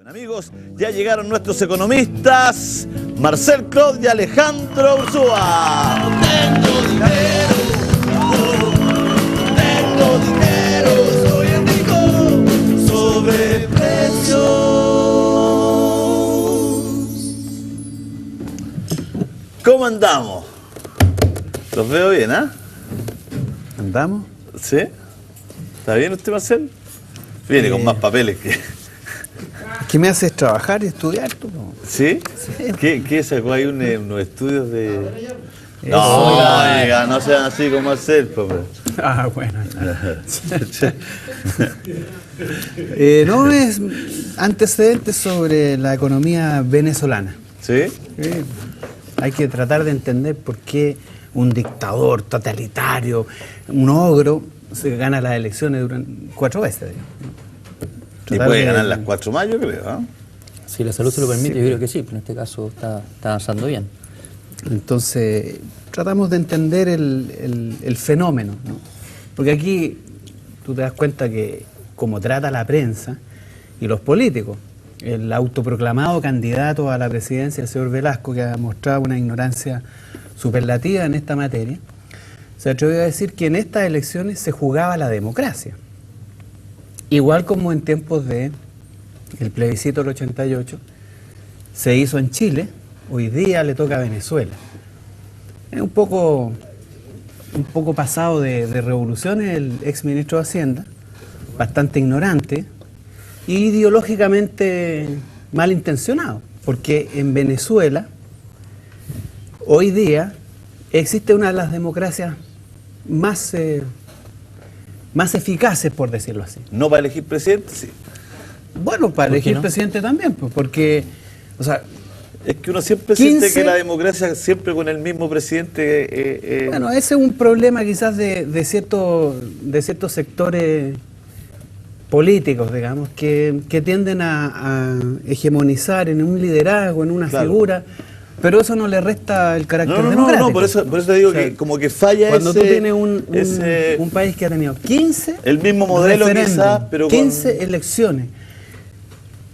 Amigos, ya llegaron nuestros economistas, Marcel Claude y Alejandro Ursúa. Tengo dinero, soy el rico, sobreprecios. ¿Cómo andamos? Los veo bien, ¿ah? ¿Andamos? ¿Sí? ¿Está bien usted, Marcel? Viene con más papeles que... ¿Qué me haces trabajar y estudiar tú? ¿Sí? ¿Qué sacó ahí unos estudios de...? Eso, oiga, no sean así como Marcel, papá. Ah, bueno. No, es antecedentes sobre la economía venezolana. ¿Sí? Hay que tratar de entender por qué un dictador totalitario, un ogro, se gana las elecciones durante 4 veces. Y puede ganar las 4 más, yo creo, ¿eh? Si la salud se lo permite, Sí. yo creo que sí, pero en este caso está avanzando bien. Entonces, tratamos de entender el fenómeno, ¿no? Porque aquí tú te das cuenta que como trata la prensa y los políticos, el autoproclamado candidato a la presidencia, el señor Velasco, que ha mostrado una ignorancia superlativa en esta materia, se atrevió a decir que en estas elecciones se jugaba la democracia. Igual como en tiempos de el plebiscito del 88 se hizo en Chile, hoy día le toca a Venezuela. Es un poco pasado de revoluciones el exministro de Hacienda, bastante ignorante y ideológicamente malintencionado, porque en Venezuela hoy día existe una de las democracias más eficaces, por decirlo así. No para elegir presidente, sí. Bueno, para ¿Por qué elegir no? presidente también, pues, porque, o sea, Es que uno siempre 15... siente que la democracia siempre con el mismo presidente... bueno, ese es un problema quizás de ciertos sectores políticos, digamos, que tienden a hegemonizar en un liderazgo, en una Claro. figura, pero eso no le resta el carácter No, democrático. por eso te digo, O sea, que como que falla cuando ese... tú tienes ese- un país que ha tenido 15 el mismo modelo referéndum, quizás, pero 15 elecciones,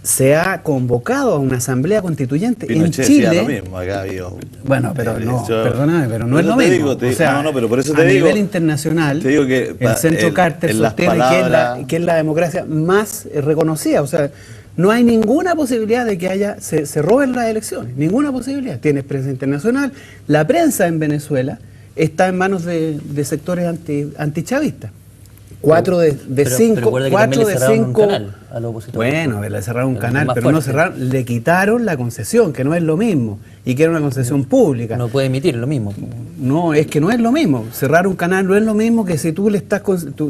se ha convocado a una asamblea constituyente Pinochet en Chile. decía lo mismo, acá ha habido... Bueno, pero no, Yo- perdóname, pero no por es eso lo te mismo. digo, O sea, pero por eso te a digo... nivel internacional, te digo que el Centro el- Carter en las sostiene palabras- que es la democracia más reconocida. O sea, no hay ninguna posibilidad de que se roben las elecciones, ninguna posibilidad. Tienes prensa internacional, la prensa en Venezuela está en manos de sectores antichavistas. 4 de Pero 5, recuerda que 4 también le de cerraron un 5. canal a los opositores. Bueno, le cerraron un Pero canal, más pero no fuerte. cerraron, le quitaron la concesión, que no es lo mismo, y que era una concesión pública. No puede emitir lo mismo. No, es que no es lo mismo. Cerrar un canal no es lo mismo que si tú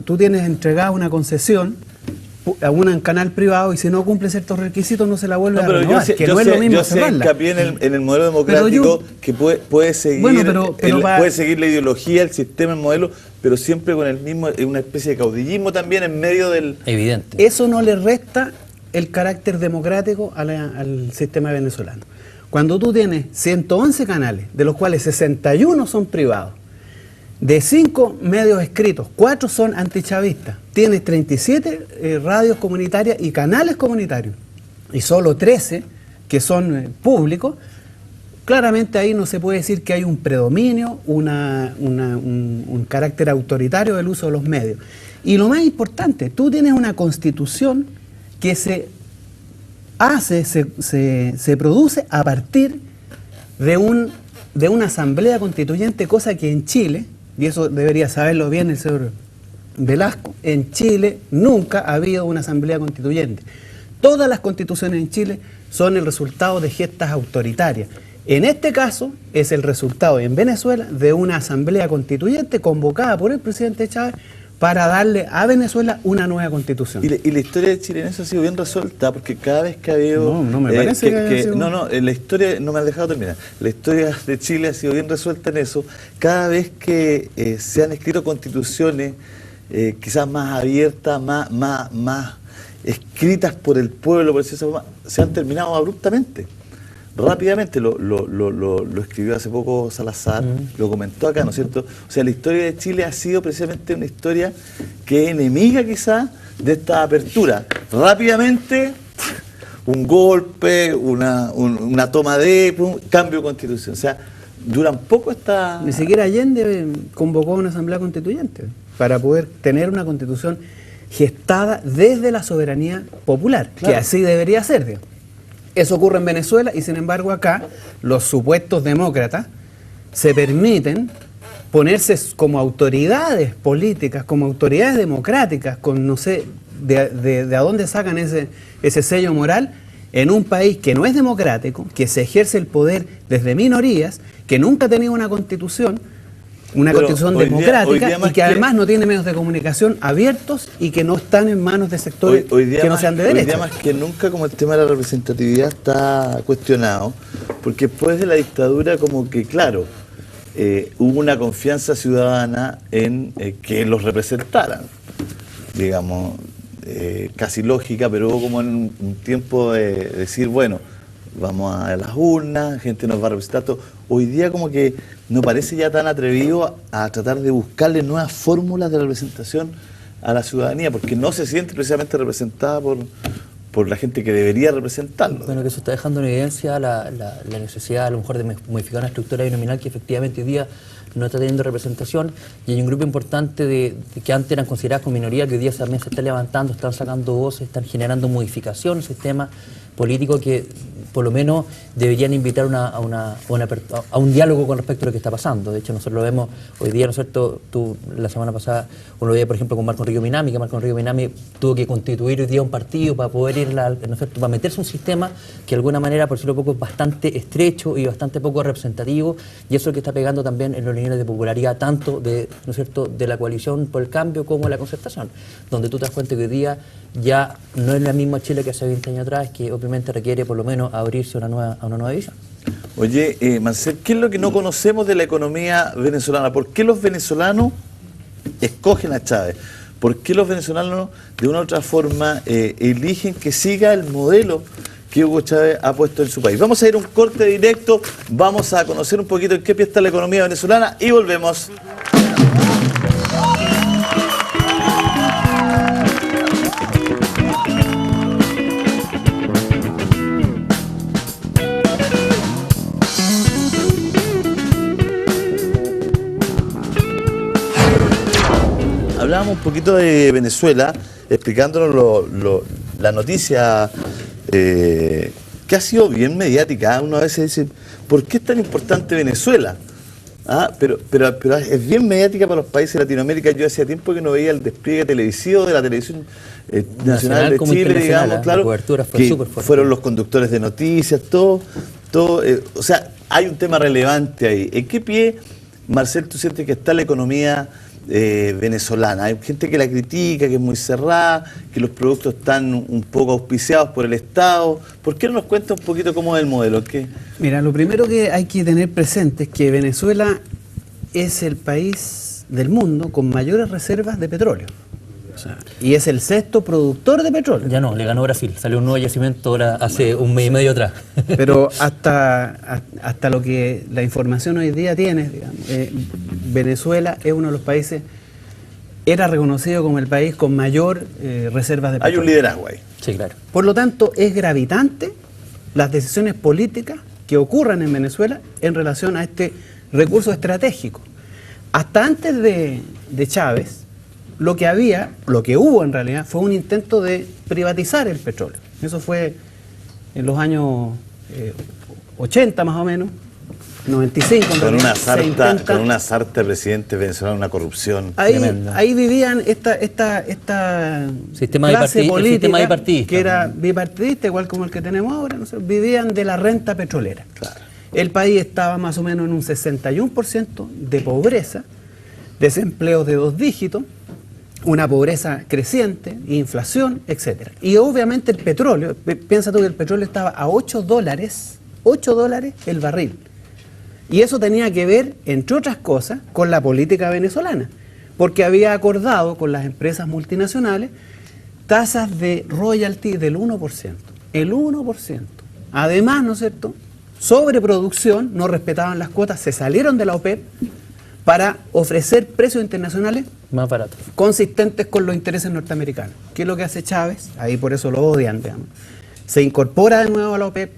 tú tienes entregada una concesión a un canal privado y si no cumple ciertos requisitos no se la vuelve No, a pero renovar, que no es lo mismo yo sé cerrarla. hincapié en el modelo Pero democrático que puede seguir, Bueno, pero puede seguir la ideología, el sistema, el modelo, pero siempre con el mismo, una especie de caudillismo también en medio del... Evidente. Eso no le resta el carácter democrático al sistema venezolano. Cuando tú tienes 111 canales, de los cuales 61 son privados, de 5 medios escritos, 4 son antichavistas, tienes 37 radios comunitarias y canales comunitarios, y solo 13 que son públicos, claramente ahí no se puede decir que hay un predominio, un carácter autoritario del uso de los medios. Y lo más importante, tú tienes una constitución que se produce a partir de una asamblea constituyente, cosa que en Chile, y eso debería saberlo bien el señor Velasco, en Chile nunca ha habido una asamblea constituyente. Todas las constituciones en Chile son el resultado de gestas autoritarias. En este caso es el resultado en Venezuela de una asamblea constituyente convocada por el presidente Chávez para darle a Venezuela una nueva constitución. Y la historia de Chile en eso ha sido bien resuelta, porque cada vez que ha habido... No me parece que haya sido... No, la historia, no me has dejado terminar, la historia de Chile ha sido bien resuelta en eso. Cada vez que se han escrito constituciones quizás más abiertas, más escritas por el pueblo, por decirlo así, se han terminado abruptamente. Rápidamente, lo escribió hace poco Salazar, lo comentó acá, ¿no es cierto? O sea, la historia de Chile ha sido precisamente una historia que es enemiga quizás de esta apertura. Rápidamente, un golpe, una toma de cambio de constitución. O sea, duran poco esta... Ni siquiera Allende convocó a una asamblea constituyente para poder tener una constitución gestada desde la soberanía popular, Claro. que así debería ser, digamos. Eso ocurre en Venezuela y sin embargo acá los supuestos demócratas se permiten ponerse como autoridades políticas, como autoridades democráticas, con no sé de a dónde sacan ese sello moral en un país que no es democrático, que se ejerce el poder desde minorías, que nunca ha tenido una constitución Pero democrática hoy día más y que además no tiene medios de comunicación abiertos y que no están en manos de sectores que no sean de Hoy derecha. día más que nunca, como el tema de la representatividad está cuestionado, porque después de la dictadura como que, claro, hubo una confianza ciudadana en que los representaran, digamos, casi lógica, pero hubo como en un tiempo de decir, bueno, vamos a las urnas, gente nos va a representar todo. Hoy día como que no parece ya tan atrevido a tratar de buscarle nuevas fórmulas de representación a la ciudadanía, porque no se siente precisamente representada por la gente que debería representarlo. Bueno, que eso está dejando en evidencia la necesidad a lo mejor de modificar una estructura binominal que efectivamente hoy día no está teniendo representación, y hay un grupo importante de que antes eran consideradas como minoría, que hoy día también se está levantando, están sacando voces, están generando modificación en el sistema político que por lo menos deberían invitar a un diálogo con respecto a lo que está pasando. De hecho, nosotros lo vemos hoy día, ¿no es cierto? Tú, la semana pasada, uno lo veía, por ejemplo, con Marco Enrique Minami, que Marco Enrique Minami tuvo que constituir hoy día un partido para poder ir, ¿no es cierto?, para meterse un sistema que de alguna manera, por decirlo poco, es bastante estrecho y bastante poco representativo, y eso es lo que está pegando también en los niveles de popularidad, tanto de, ¿no es cierto?, de la coalición por el cambio como de la concertación, donde tú te das cuenta que hoy día ya no es la misma Chile que hace 20 años atrás, que obviamente requiere por lo menos abrirse a una nueva visión. Oye, Marcel, ¿qué es lo que no conocemos de la economía venezolana? ¿Por qué los venezolanos escogen a Chávez? ¿Por qué los venezolanos de una u otra forma eligen que siga el modelo que Hugo Chávez ha puesto en su país? Vamos a ir a un corte directo, vamos a conocer un poquito en qué pie está la economía venezolana y volvemos. Hablábamos un poquito de Venezuela, explicándonos la noticia que ha sido bien mediática. Uno a veces dice, ¿por qué es tan importante Venezuela? Pero es bien mediática para los países de Latinoamérica. Yo hacía tiempo que no veía el despliegue televisivo de la televisión nacional de como Chile, internacional, digamos, claro, la cobertura fue que súper fuerte. fueron los conductores de noticias, todo, o sea, hay un tema relevante ahí. ¿En qué pie, Marcel, tú sientes que está la economía venezolana? Hay gente que la critica, que es muy cerrada, que los productos están un poco auspiciados por el Estado. ¿Por qué no nos cuenta un poquito cómo es el modelo? ¿Qué? Mira, lo primero que hay que tener presente es que Venezuela es el país del mundo con mayores reservas de petróleo. O sea, y es el sexto productor de petróleo. Ya no, le ganó Brasil, salió un nuevo yacimiento ahora hace un mes y medio atrás. Pero hasta lo que la información hoy día tiene, digamos, Venezuela es uno de los países, era reconocido como el país con mayor reservas de petróleo. Hay un liderazgo ahí. Sí, claro. Por lo tanto, es gravitante las decisiones políticas que ocurran en Venezuela en relación a este recurso estratégico. Hasta antes de Chávez, lo que hubo en realidad fue un intento de privatizar el petróleo. Eso fue en los años 80 más o menos, 95. Con una sarta de presidentes venezolanos, una corrupción tremenda. Ahí vivían esta Sistema clase política sistema bipartidista, que era bipartidista, igual como el que tenemos ahora, ¿no sé? Vivían de la renta petrolera. Claro. El país estaba más o menos en un 61% de pobreza, desempleo de 2 dígitos, una pobreza creciente, inflación, etc. Y obviamente el petróleo, piensa tú que el petróleo estaba a $8 el barril. Y eso tenía que ver, entre otras cosas, con la política venezolana, porque había acordado con las empresas multinacionales tasas de royalty del 1%. El 1%. Además, ¿no es cierto?, sobreproducción, no respetaban las cuotas, se salieron de la OPEP para ofrecer precios internacionales Más barato. consistentes con los intereses norteamericanos. ¿Qué es lo que hace Chávez? Ahí por eso lo odian, digamos. se incorpora de nuevo a la OPEP,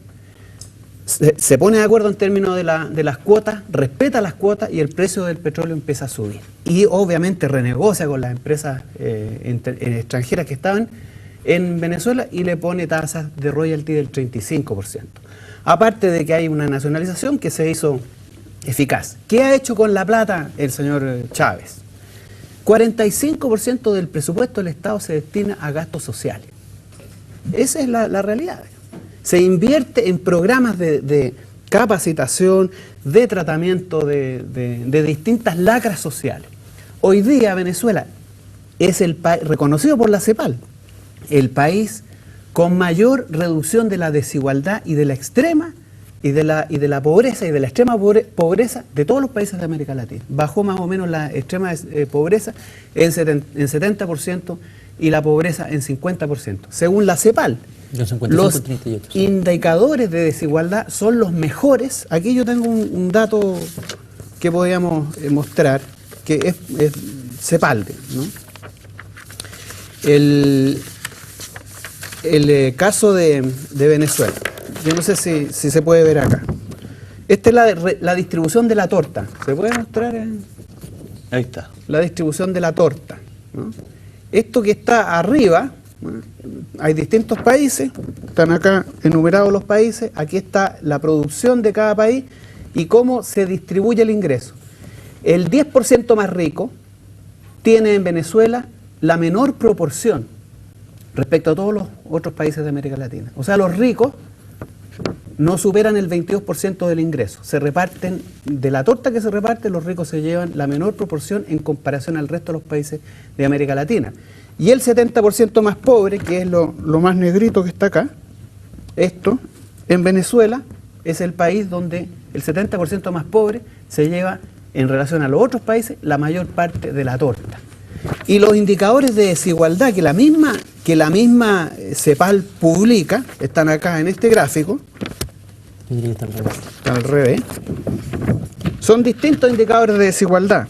se pone de acuerdo en términos de las cuotas, respeta las cuotas y el precio del petróleo empieza a subir. Y obviamente renegocia con las empresas extranjeras que estaban en Venezuela y le pone tasas de royalty del 35%. Aparte de que hay una nacionalización que se hizo eficaz. ¿Qué ha hecho con la plata el señor Chávez? 45% del presupuesto del Estado se destina a gastos sociales. Esa es la realidad. Se invierte en programas de capacitación, de tratamiento de distintas lacras sociales. Hoy día Venezuela es el país, reconocido por la CEPAL, el país con mayor reducción de la desigualdad y de la extrema y de la pobreza y de la extrema pobreza de todos los países de América Latina. Bajó más o menos la extrema pobreza en 70% y la pobreza en 50%. Según la CEPAL, los indicadores de desigualdad son los mejores. Aquí yo tengo un dato que podríamos mostrar, que es CEPAL, ¿no? El caso de Venezuela. Yo no sé si se puede ver acá. Esta es la distribución de la torta. ¿Se puede mostrar? Ahí está. La distribución de la torta, ¿no? Esto que está arriba, ¿no? Hay distintos países, están acá enumerados los países, aquí está la producción de cada país y cómo se distribuye el ingreso. El 10% más rico tiene en Venezuela la menor proporción respecto a todos los otros países de América Latina. O sea, los ricos no superan el 22% del ingreso. Se reparten, de la torta que se reparte, los ricos se llevan la menor proporción en comparación al resto de los países de América Latina. Y el 70% más pobre, que es lo más negrito que está acá, esto, en Venezuela, es el país donde el 70% más pobre se lleva, en relación a los otros países, la mayor parte de la torta. Y los indicadores de desigualdad que la misma CEPAL publica, están acá en este gráfico. Está al revés. Son distintos indicadores de desigualdad.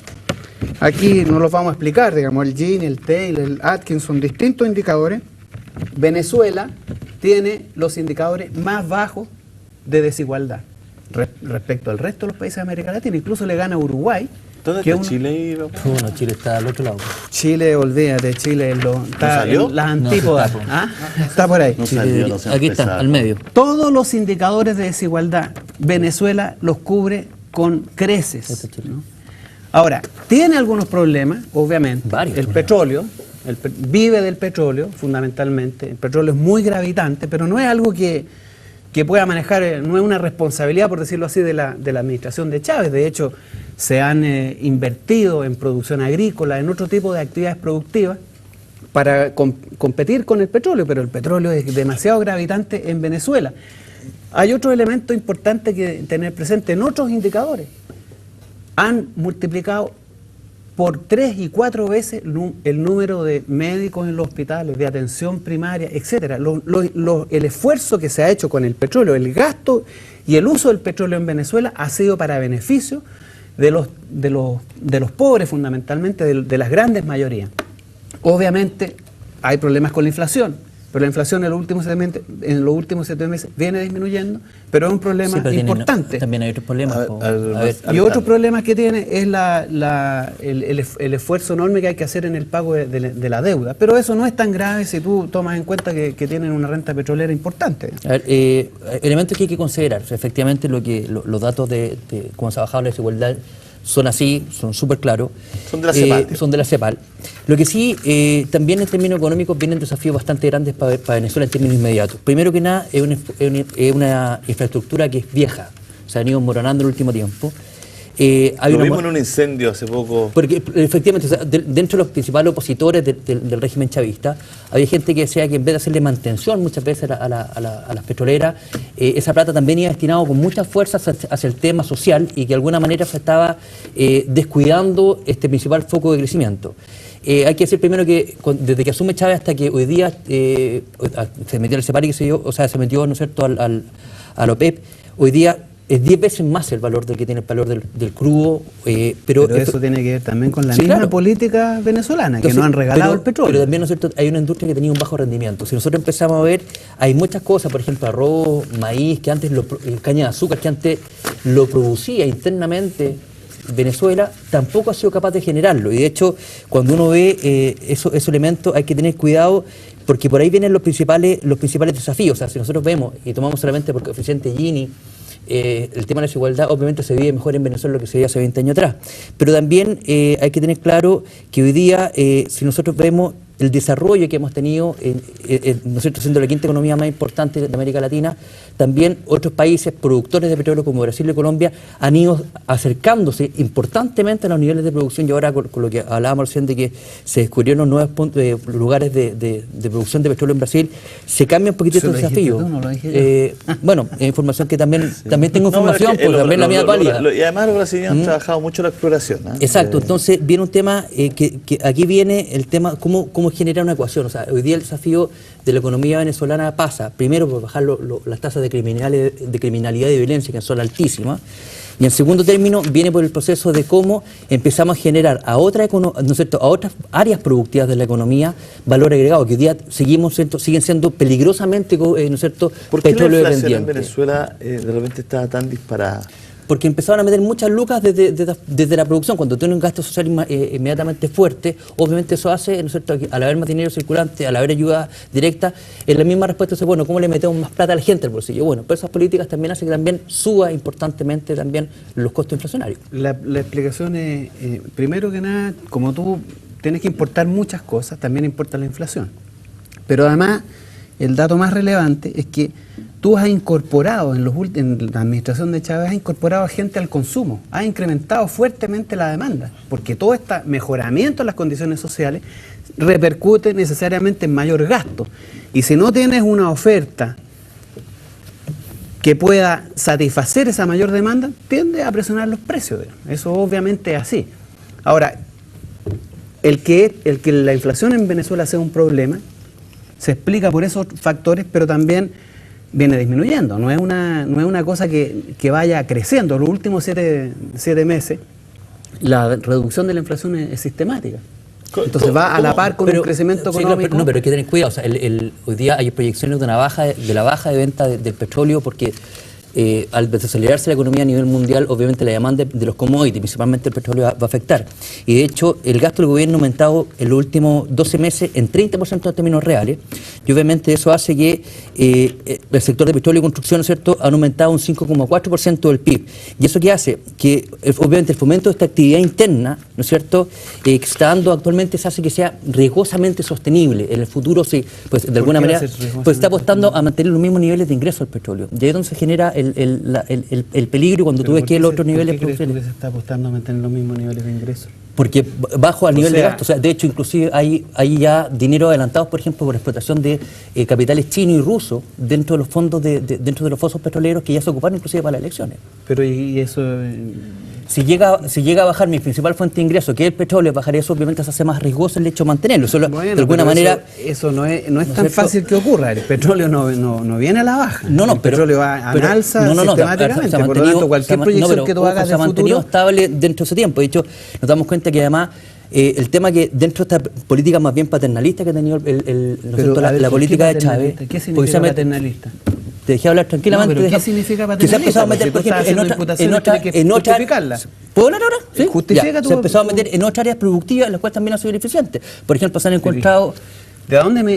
Aquí no los vamos a explicar, digamos, el Gini, el Taylor, el Atkins, son distintos indicadores. Venezuela tiene los indicadores más bajos de desigualdad respecto al resto de los países de América Latina. Incluso le gana a Uruguay. ¿Dónde está Chile? Bueno, Chile está al otro lado. Chile, olvídate, Chile está en las antípodas. No, está por ahí. No salió, no se Aquí está, empezaba. al medio. Todos los indicadores de desigualdad, Venezuela los cubre con creces, ¿no? Ahora, tiene algunos problemas, obviamente. Varios el problemas. petróleo, vive del petróleo, fundamentalmente. El petróleo es muy gravitante, pero no es algo que pueda manejar, no es una responsabilidad, por decirlo así, de la administración de Chávez. De hecho, se han invertido en producción agrícola, en otro tipo de actividades productivas para competir con el petróleo, pero el petróleo es demasiado gravitante en Venezuela. Hay otro elemento importante que tener presente en otros indicadores. Han multiplicado por 3 y 4 veces el número de médicos en los hospitales, de atención primaria, etcétera. El esfuerzo que se ha hecho con el petróleo, el gasto y el uso del petróleo en Venezuela ha sido para beneficio de los pobres, fundamentalmente, de las grandes mayorías. Obviamente hay problemas con la inflación, pero la inflación en los últimos 7 meses viene disminuyendo, pero es un problema importante. También hay otros problemas. Y otro problema que tiene es el esfuerzo enorme que hay que hacer en el pago de la deuda. Pero eso no es tan grave si tú tomas en cuenta que tienen una renta petrolera importante. Elementos que hay que considerar. Efectivamente, los datos de cómo se ha bajado la desigualdad son así, son súper claros. Son de la CEPAL. Son de la CEPAL. Lo que sí, también en términos económicos vienen desafíos bastante grandes para Venezuela en términos inmediatos. Primero que nada, es una infraestructura que es vieja, se han ido moronando en el último tiempo. Lo vimos en un incendio hace poco. Porque efectivamente, o sea, dentro de los principales opositores del régimen chavista, había gente que decía que en vez de hacerle mantención muchas veces a las petroleras, esa plata también iba destinado con mucha fuerza hacia el tema social y que de alguna manera se estaba descuidando este principal foco de crecimiento. Hay que decir primero que desde que asume Chávez hasta que hoy día se metió el CEPAL y que se metió, ¿no es cierto?, a la OPEP, hoy día es 10 veces más el valor del que tiene el valor del crudo. Pero eso tiene que ver también con la misma política venezolana, entonces, que no han regalado el petróleo. Pero también, ¿no es cierto?, hay una industria que tenía un bajo rendimiento. Si nosotros empezamos a ver, hay muchas cosas, por ejemplo, arroz, maíz, que antes caña de azúcar, que antes lo producía internamente Venezuela, tampoco ha sido capaz de generarlo. Y de hecho, cuando uno ve esos elementos, hay que tener cuidado, porque por ahí vienen los principales desafíos. O sea, si nosotros vemos y tomamos solamente por coeficiente Gini, el tema de la desigualdad obviamente se vive mejor en Venezuela de lo que se vivía hace 20 años atrás. Pero también hay que tener claro que hoy día, si nosotros vemos el desarrollo que hemos tenido, ¿no es cierto?, siendo la quinta economía más importante de América Latina, también otros países productores de petróleo como Brasil y Colombia han ido acercándose importantemente a los niveles de producción, y ahora con lo que hablábamos recién de que se descubrieron nuevos lugares de producción de petróleo en Brasil, se cambia un poquito el desafío. Bueno, información que también tengo información, pues también la mía válida. Y además los brasileños han trabajado mucho la exploración. Exacto, entonces viene un tema que aquí viene el tema, cómo generar una ecuación. O sea, hoy día el desafío de la economía venezolana pasa, primero, por bajar las tasas de criminalidad y de violencia, que son altísimas, y en segundo término viene por el proceso de cómo empezamos a generar a otras áreas productivas de la economía valor agregado, que hoy día siguen siendo peligrosamente, ¿no es cierto?, ¿por qué la inflación en Venezuela de repente estaba tan disparada? Porque empezaron a meter muchas lucas desde la producción. Cuando tienes un gasto social inmediatamente fuerte, obviamente eso hace, ¿no es cierto?, al haber más dinero circulante, al haber ayuda directa, en la misma respuesta es, bueno, ¿cómo le metemos más plata a la gente al bolsillo? Bueno, pero esas políticas también hacen que también suba importantemente también los costos inflacionarios. La explicación es, primero que nada, como tú tienes que importar muchas cosas, también importa la inflación. Pero además, el dato más relevante es que tú has incorporado, en la administración de Chávez, has incorporado gente al consumo, has incrementado fuertemente la demanda, porque todo este mejoramiento en las condiciones sociales repercute necesariamente en mayor gasto. Y si no tienes una oferta que pueda satisfacer esa mayor demanda, tiende a presionar los precios. Eso obviamente es así. Ahora, el que la inflación en Venezuela sea un problema, se explica por esos factores, pero también viene disminuyendo. No es una cosa que vaya creciendo. Los últimos siete meses, la reducción de la inflación es sistemática. Entonces va a la par con un crecimiento económico. No, pero hay que tener cuidado. O sea, hoy día hay proyecciones de la baja de venta del petróleo, porque al desacelerarse la economía a nivel mundial, obviamente la demanda de los commodities, principalmente el petróleo, va a afectar. Y de hecho, el gasto del gobierno ha aumentado en los últimos 12 meses en 30% en términos reales. Y obviamente eso hace que el sector de petróleo y construcción, ¿no es cierto?, han aumentado un 5,4% del PIB. ¿Y eso qué hace? Que obviamente el fomento de esta actividad interna, ¿no es cierto?, que se está dando actualmente, se hace que sea riesgosamente sostenible. En el futuro, sí, pues de alguna manera, pues está apostando a mantener los mismos niveles de ingreso al petróleo. Y ahí es donde se genera el peligro cuando tú ves que los otros niveles... ¿Por qué crees tú que se está apostando a mantener los mismos niveles de ingreso? Porque bajo al nivel de gasto. O sea, de hecho, inclusive hay ya dinero adelantados, por ejemplo, por explotación de capitales chinos y rusos dentro de los fondos, dentro de los fosos petroleros, que ya se ocuparon inclusive para las elecciones. Pero ¿y eso...? Si llega a bajar mi principal fuente de ingreso, que es el petróleo, bajar eso, obviamente se hace más riesgoso el hecho de mantenerlo. Eso, bueno, de alguna manera... Eso no es tan fácil que ocurra. El petróleo no viene a la baja. El petróleo va a alza sistemáticamente. Por lo tanto, cualquier proyección que tú hagas de futuro... se ha mantenido estable dentro de ese tiempo. De hecho, nos damos cuenta que además... el tema que dentro de esta política más bien paternalista que ha tenido la política de Chávez... ¿Qué significa paternalista? Te dejé hablar tranquilamente. No, pero ¿qué significa paternalista? Que se ha empezado a meter, por ejemplo, en otra... ¿Puedo hablar ahora? ¿Sí? Justifica se ha empezado a meter en otras áreas productivas, las cuales también han sido eficientes. Por ejemplo, se han encontrado...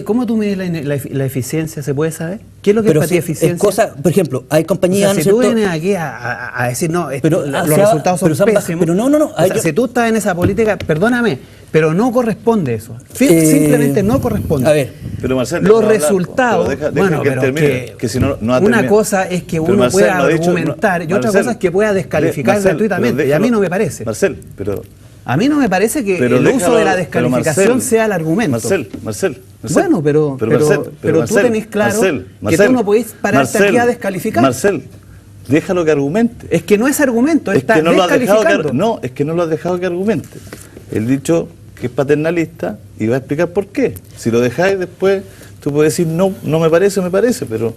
¿Cómo tú mides la eficiencia? ¿Se puede saber? ¿Qué es lo que es para ti eficiencia? Por ejemplo, hay compañías... O sea, si tú vienes aquí a decir, no, los resultados son pésimos... Pero no. O sea, si tú estás en esa política, perdóname, pero no corresponde eso. Simplemente no corresponde. A ver, pero Marcelo, los resultados... Bueno, pero que si no una cosa es que uno pueda argumentar y otra cosa es que pueda descalificar gratuitamente. Y a mí no me parece. Marcel, pero... A mí no me parece que el uso de la descalificación sea el argumento. Marcel. Bueno, pero tú tenés claro que tú no podés pararte aquí a descalificar. Marcel, déjalo que argumente. Es que no es argumento, es está que no descalificando. Es que no lo has dejado que argumente. Él dicho que es paternalista y va a explicar por qué. Si lo dejáis después, tú puedes decir, no me parece, pero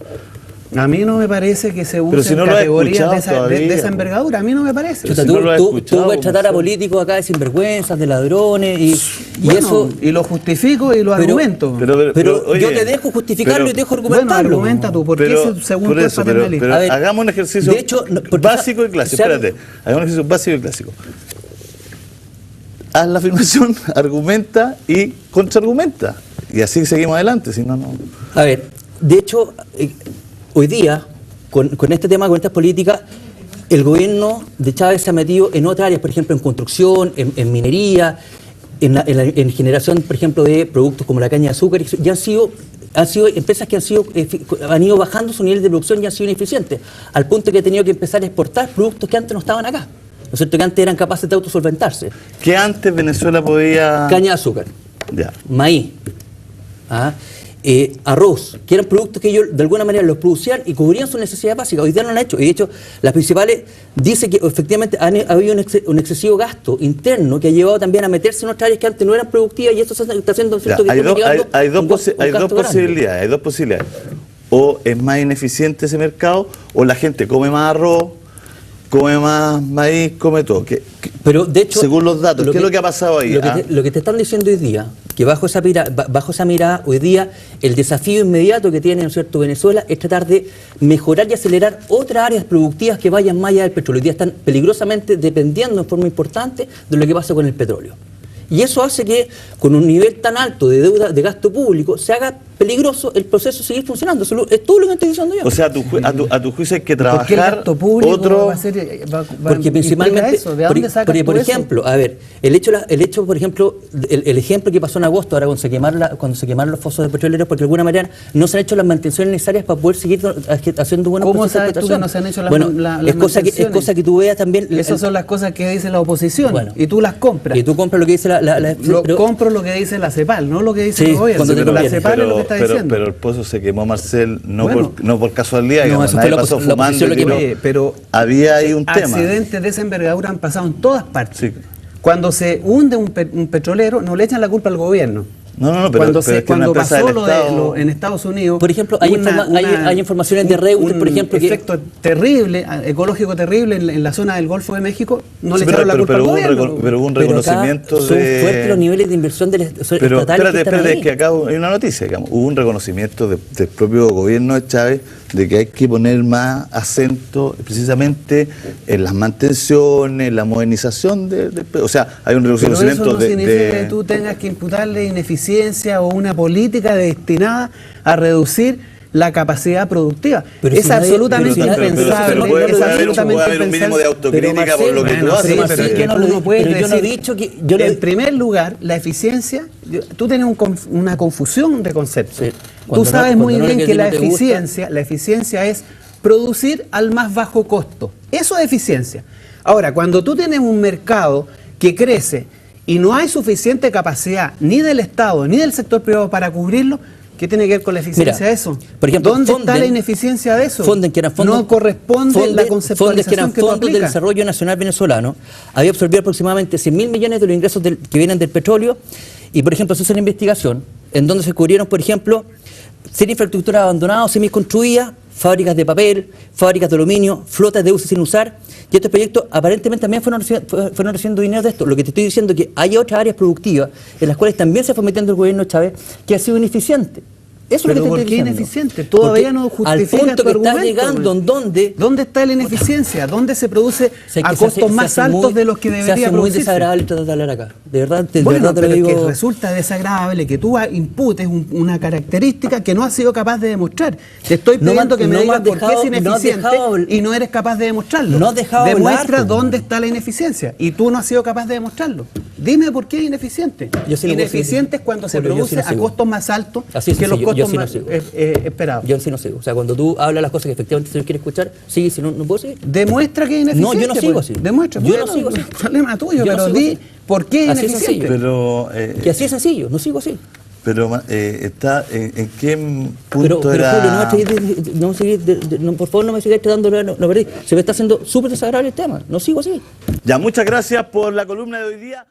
A mí no me parece que se Pero usen si no lo has categorías escuchado de esa todavía, envergadura. A mí no me parece. Pero Chuta, si no lo has tú escuchado, puedes tratar a Marcelo. políticos acá de sinvergüenzas, de ladrones, y Bueno, eso... y lo justifico y lo Pero- argumento. Pero oye, yo te dejo justificarlo pero- y te dejo Bueno, argumentarlo. argumenta tú, ¿por qué Pero, ese segundo por es eso, pero paternalista? A ver, hagamos un ejercicio de hecho, no, porque básico y clásico. se ha- Espérate, hagamos un ejercicio básico y clásico. Haz la afirmación, argumenta y contraargumenta. Y así seguimos adelante, si no, no. A ver, de hecho, hoy día, con este tema, con estas políticas, el gobierno de Chávez se ha metido en otras áreas, por ejemplo, en construcción, en minería, en generación, por ejemplo, de productos como la caña de azúcar, y han sido empresas que han ido bajando su nivel de producción y han sido ineficientes, al punto que han tenido que empezar a exportar productos que antes no estaban acá. ¿No es cierto? Que antes eran capaces de autosolventarse. Que antes Venezuela podía. Caña de azúcar, Ya. maíz, arroz, que eran productos que ellos de alguna manera los producían y cubrían sus necesidades básicas. Hoy día no lo han hecho. Y de hecho, las principales dicen que efectivamente ha habido un excesivo gasto interno que ha llevado también a meterse en otras áreas que antes no eran productivas, y esto se está haciendo Ya, cierto que hay, está llegando hay dos un gasto grande. posibilidades, hay dos posibilidades. O es más ineficiente ese mercado, o la gente come más arroz, come más maíz, come todo. Pero de hecho, según los datos, ¿qué es lo que ha pasado ahí? Lo que te están diciendo hoy día, que bajo esa mirada, hoy día el desafío inmediato que tiene, ¿no es cierto?, Venezuela es tratar de mejorar y acelerar otras áreas productivas que vayan más allá del petróleo. Hoy día están peligrosamente dependiendo en forma importante de lo que pasa con el petróleo. Y eso hace que, con un nivel tan alto de deuda, de gasto público, se haga peligroso el proceso de seguir funcionando. Eso es todo lo que estoy diciendo yo. O sea, a tu juicio hay que ¿Por qué el trabajar gasto público otro. va a ser, Porque principalmente, eso? ¿De dónde sacas por tú eso? ejemplo, a ver, el hecho, por ejemplo, el ejemplo que pasó en agosto, ahora cuando se quemaron los pozos de petroleros, porque de alguna manera no se han hecho las mantenciones necesarias para poder seguir haciendo buenos ¿Cómo procesos de sabes tú que explotación. no se han hecho las Bueno, las es cosa mantenciones? que tú veas también. Esas son las cosas que dice la oposición, Bueno. y tú las compras. Y tú compras lo que dice Compro lo que dice la CEPAL, no lo que dice Sí, el gobierno. cuando te La conviene. CEPAL es lo que está diciendo. Pero el pozo se quemó, Marcel, no, Bueno. no por casualidad, No, digamos, eso nadie fue la pasó oposición fumando. lo y quemó. no. Oye, pero había ahí un tema. accidentes de esa envergadura han pasado en todas partes. Sí. Cuando se hunde un petrolero, no le echan la culpa al gobierno. No, pero, cuando pero es que una cuando empresa pasó del lo Estado. en Estados Unidos, Por ejemplo, hay informaciones de Reuters, por ejemplo, un que- efecto terrible, ecológico terrible en la zona del Golfo de México, no Sí, le echaron la culpa al gobierno. pero hubo un Pero acá reconocimiento son de. fuertes los niveles de inversión Pero estatales que están espérate, ahí. es que acá hay una noticia, digamos, hubo un reconocimiento del propio gobierno de Chávez de que hay que poner más acento precisamente en las mantenciones, en la modernización o sea, hay un Pero reconocimiento eso no significa de que tú tengas que imputarle ineficiencia o una política destinada a reducir la capacidad productiva. Pero es si nadie- absolutamente pero si nadie- impensable. pero puede es haber absolutamente un mínimo de impensable. autocrítica por lo que tú Bueno, haces. sí, Marcel, pero es que yo no tú lo- no puedes pero yo no he decir- dicho que- en primer lugar, la eficiencia, tú tienes una confusión de conceptos. Sí. Tú Cuando sabes no- muy cuando no bien lo que que a ti no te gusta- la eficiencia es producir al más bajo costo. Eso es eficiencia. Ahora, cuando tú tienes un mercado que crece y no hay suficiente capacidad ni del Estado ni del sector privado para cubrirlo, ¿qué tiene que ver con la eficiencia Mira, de eso? por ejemplo, ¿Dónde está Fonden- la ineficiencia de eso? Fonden, que eran fondos, no corresponde la fondos que conceptualización eran que tú fondos del aplicas. desarrollo nacional venezolano, había absorbido aproximadamente 100.000 millones de los ingresos que vienen del petróleo, y por ejemplo se hizo una investigación en donde se cubrieron, por ejemplo, 100 infraestructuras abandonadas, semiconstruidas, fábricas de papel, fábricas de aluminio, flotas de uso sin usar, y estos proyectos aparentemente también fueron recibiendo dinero de esto. Lo que te estoy diciendo es que hay otras áreas productivas en las cuales también se fue metiendo el gobierno de Chávez que ha sido ineficiente. Eso Pero es lo que ¿por te qué estoy diciendo. ineficiente? Todavía no Porque al justifica punto tu que está argumento, llegando en donde ¿Dónde está la ineficiencia? ¿Dónde se produce O sea, a que se costos hace- más se hace altos muy- de los que se debería hace muy producirse? desagradable tratar de hablar acá. De verdad, de Bueno, verdad te lo pero es digo. que resulta desagradable que tú imputes una característica que no has sido capaz de demostrar. Te estoy No me pidiendo has- que me no me digas has por qué dejado- es no has ineficiente dejado- y no eres capaz de demostrarlo. No has dejado Demuestra hablar, dónde está la ineficiencia y tú no has sido capaz de demostrarlo. Dime por qué es ineficiente. Yo sí lo puedo Ineficiente decir. es cuando se Julio, yo produce sí lo a sigo. costos más altos Así es que los sencillo, yo costos sí lo más sigo. esperados. Yo sí no sigo. O sea, cuando tú hablas las cosas que efectivamente se no quiere escuchar, sigue, si no, no puedo seguir. Demuestra que es ineficiente. No, yo no sigo pues. así. Demuestra. Yo no Bueno, sigo así. problema tuyo, Yo no pero sigo di así. por qué es Así es ineficiente. sencillo. Pero, Que así es sencillo, no sigo así. está en qué Pero punto Julio, era. por favor no me sigas tratando, no perdí. Se me está haciendo súper desagradable el tema. No sigo así. Ya, muchas gracias por la columna de hoy día.